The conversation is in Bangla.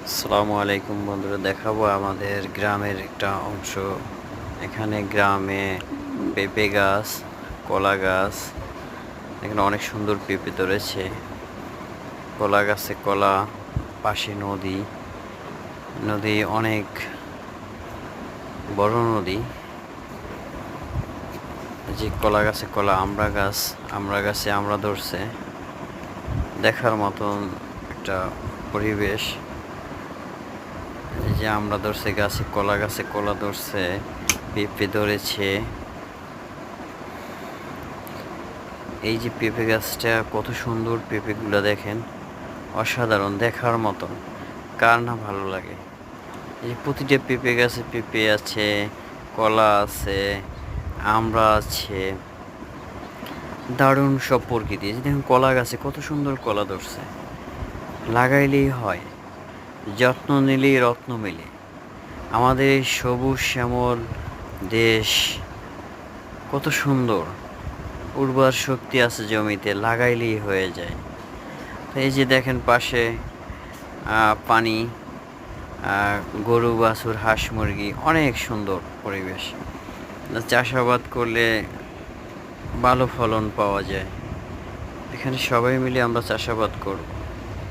আসসালামু আলাইকুম বন্ধুরা, দেখাবো আমাদের গ্রামের একটা অংশ। এখানে গ্রামে পেঁপে গাছ, কলা গাছ, এখানে অনেক সুন্দর পেঁপে ধরেছে। কলা গাছে কলা, পাশে নদী, নদী অনেক বড় নদী। যে কলা গাছে কলা, আমরা গাছে আমরা ধরছে, দেখার মতন একটা পরিবেশ। এই যে আমরা ধরছে গাছে কলা ধরছে, পেঁপে ধরেছে। এই যে পেঁপে গাছটা কত সুন্দর, পেঁপেগুলো দেখেন, অসাধারণ, দেখার মতন। কার না ভালো লাগে? এই যে প্রতিটা পেঁপে গাছে পেঁপে আছে, কলা আছে, আমরা আছে, দারুণ সব প্রকৃতি। এই যে দেখুন কলা গাছে কত সুন্দর কলা ধরছে, লাগাইলেই হয়, যত্ন নিলেই রত্ন মেলে। আমাদের এই সবুজ শ্যামল দেশ কত সুন্দর, উর্বর শক্তি আছে জমিতে, লাগাইলেই হয়ে যায়। তো এই যে দেখেন পাশে পানি, গরু বাছুর, হাঁস মুরগি, অনেক সুন্দর পরিবেশ। চাষাবাদ করলে ভালো ফলন পাওয়া যায়। এখানে সবাই মিলে আমরা চাষাবাদ